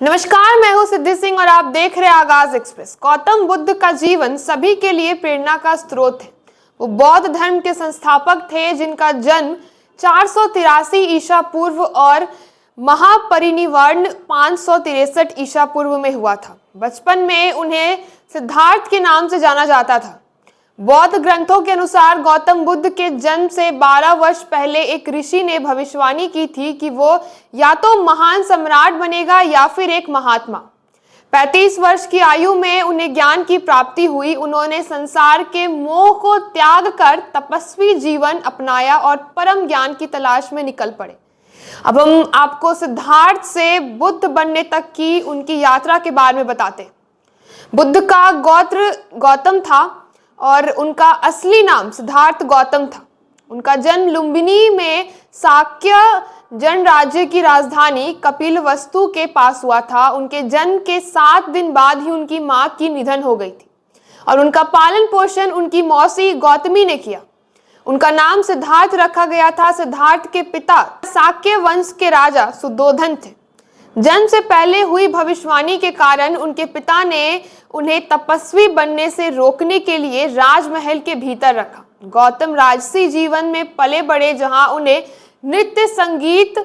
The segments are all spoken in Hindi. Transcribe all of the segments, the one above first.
नमस्कार, मैं हूं सिद्धि सिंह और आप देख रहे हैं आगाज एक्सप्रेस। गौतम बुद्ध का जीवन सभी के लिए प्रेरणा का स्रोत है। वो बौद्ध धर्म के संस्थापक थे जिनका जन्म 483 ईसा पूर्व और महापरिनिर्वाण 563 ईसा पूर्व में हुआ था। बचपन में उन्हें सिद्धार्थ के नाम से जाना जाता था। बौद्ध ग्रंथों के अनुसार गौतम बुद्ध के जन्म से 12 वर्ष पहले एक ऋषि ने भविष्यवाणी की थी कि वो या तो महान सम्राट बनेगा या फिर एक महात्मा। 35 वर्ष की आयु में उन्हें ज्ञान की प्राप्ति हुई। उन्होंने संसार के मोह को त्याग कर तपस्वी जीवन अपनाया और परम ज्ञान की तलाश में निकल पड़े। अब हम आपको सिद्धार्थ से बुद्ध बनने तक की उनकी यात्रा के बारे में बताते हैं। बुद्ध का गोत्र गौतम था और उनका असली नाम सिद्धार्थ गौतम था। उनका जन्म लुम्बिनी में शाक्य जनराज्य की राजधानी कपिलवस्तु के पास हुआ था। उनके जन्म के 7 दिन बाद ही उनकी मां की निधन हो गई थी और उनका पालन पोषण उनकी मौसी गौतमी ने किया। उनका नाम सिद्धार्थ रखा गया था। सिद्धार्थ के पिता शाक्य वंश के राजा सुद्धोधन थे। जन्म से पहले हुई भविष्यवाणी के कारण उनके पिता ने उन्हें तपस्वी बनने से रोकने के लिए राजमहल के भीतर रखा। गौतम राजसी जीवन में पले बड़े, जहां उन्हें नृत्य, संगीत,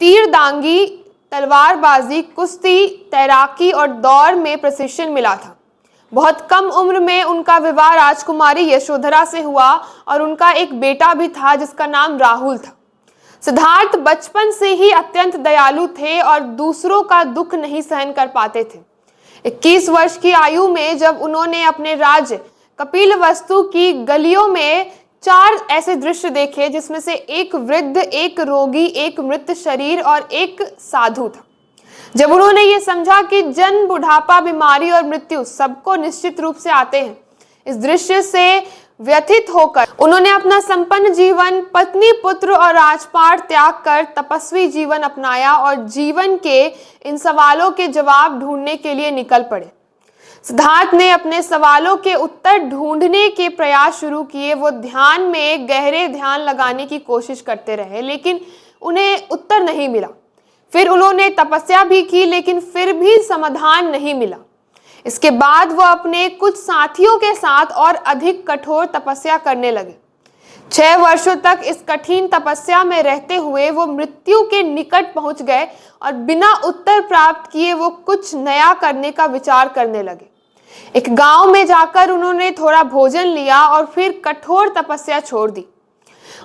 तीरंदाजी, तलवारबाजी, कुश्ती, तैराकी और दौड़ में प्रशिक्षण मिला था। बहुत कम उम्र में उनका विवाह राजकुमारी यशोधरा से हुआ और उनका एक बेटा भी था जिसका नाम राहुल था। सिद्धार्थ बचपन से ही अत्यंत दयालु थे और दूसरों का दुख नहीं सहन कर पाते थे। 21 वर्ष की आयु में जब उन्होंने अपने राज्य कपिलवस्तु की गलियों में 4 ऐसे दृश्य देखे जिसमें से एक वृद्ध, एक रोगी, एक मृत शरीर और एक साधु था। जब उन्होंने ये समझा कि जन्म, बुढ़ापा, बीमारी और मृत्यु सबको निश्चित रूप से आते हैं, इस दृश्य से व्यथित होकर उन्होंने अपना संपन्न जीवन, पत्नी, पुत्र और राजपाट त्याग कर तपस्वी जीवन अपनाया और जीवन के इन सवालों के जवाब ढूंढने के लिए निकल पड़े। सिद्धार्थ ने अपने सवालों के उत्तर ढूंढने के प्रयास शुरू किए। वो ध्यान में गहरे ध्यान लगाने की कोशिश करते रहे, लेकिन उन्हें उत्तर नहीं मिला। फिर उन्होंने तपस्या भी की, लेकिन फिर भी समाधान नहीं मिला। इसके बाद वो अपने कुछ साथियों के साथ और अधिक कठोर तपस्या करने लगे। 6 वर्षों तक इस कठिन तपस्या में रहते हुए वो मृत्यु के निकट पहुंच गए और बिना उत्तर प्राप्त किए वो कुछ नया करने का विचार करने लगे। एक गांव में जाकर उन्होंने थोड़ा भोजन लिया और फिर कठोर तपस्या छोड़ दी।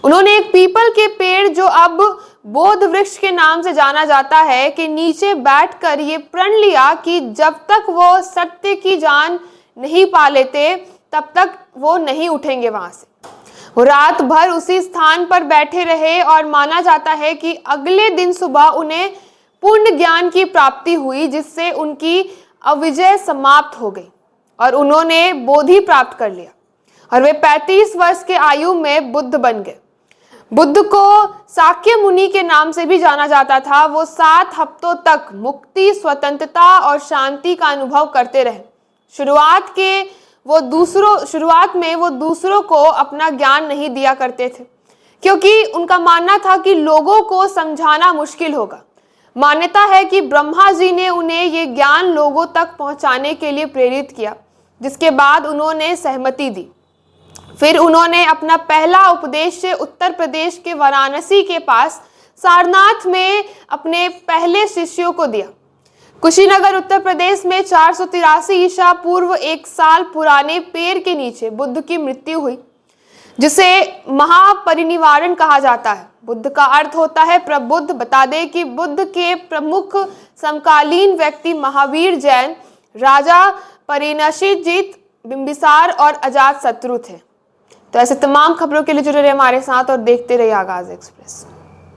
उन्होंने एक पीपल के पेड़, जो अब बोध वृक्ष के नाम से जाना जाता है, के नीचे बैठकर ये प्रण लिया कि जब तक वो सत्य की जान नहीं पा लेते तब तक वो नहीं उठेंगे वहां से। वो रात भर उसी स्थान पर बैठे रहे और माना जाता है कि अगले दिन सुबह उन्हें पूर्ण ज्ञान की प्राप्ति हुई, जिससे उनकी अविजय समाप्त हो गई और उन्होंने बोधि प्राप्त कर लिया और वे 35 वर्ष के आयु में बुद्ध बन गए। बुद्ध को शाक्य मुनि के नाम से भी जाना जाता था। वो 7 हफ्तों तक मुक्ति, स्वतंत्रता और शांति का अनुभव करते रहे। शुरुआत में वो दूसरों को अपना ज्ञान नहीं दिया करते थे, क्योंकि उनका मानना था कि लोगों को समझाना मुश्किल होगा। मान्यता है कि ब्रह्मा जी ने उन्हें ये ज्ञान लोगों तक पहुंचाने के लिए प्रेरित किया, जिसके बाद उन्होंने सहमति दी। फिर उन्होंने अपना पहला उपदेश उत्तर प्रदेश के वाराणसी के पास सारनाथ में अपने पहले शिष्यों को दिया। कुशीनगर उत्तर प्रदेश में 483 ईसा पूर्व 1 साल पुराने पेड़ के नीचे बुद्ध की मृत्यु हुई, जिसे महापरिनिर्वाण कहा जाता है। बुद्ध का अर्थ होता है प्रबुद्ध। बता दें कि बुद्ध के प्रमुख समकालीन व्यक्ति महावीर, जैन, राजा परिणशित, बिंबिसार और अजात शत्रु थे। तो ऐसे तमाम खबरों के लिए जुड़े रहे हमारे साथ और देखते रहिए आगाज एक्सप्रेस।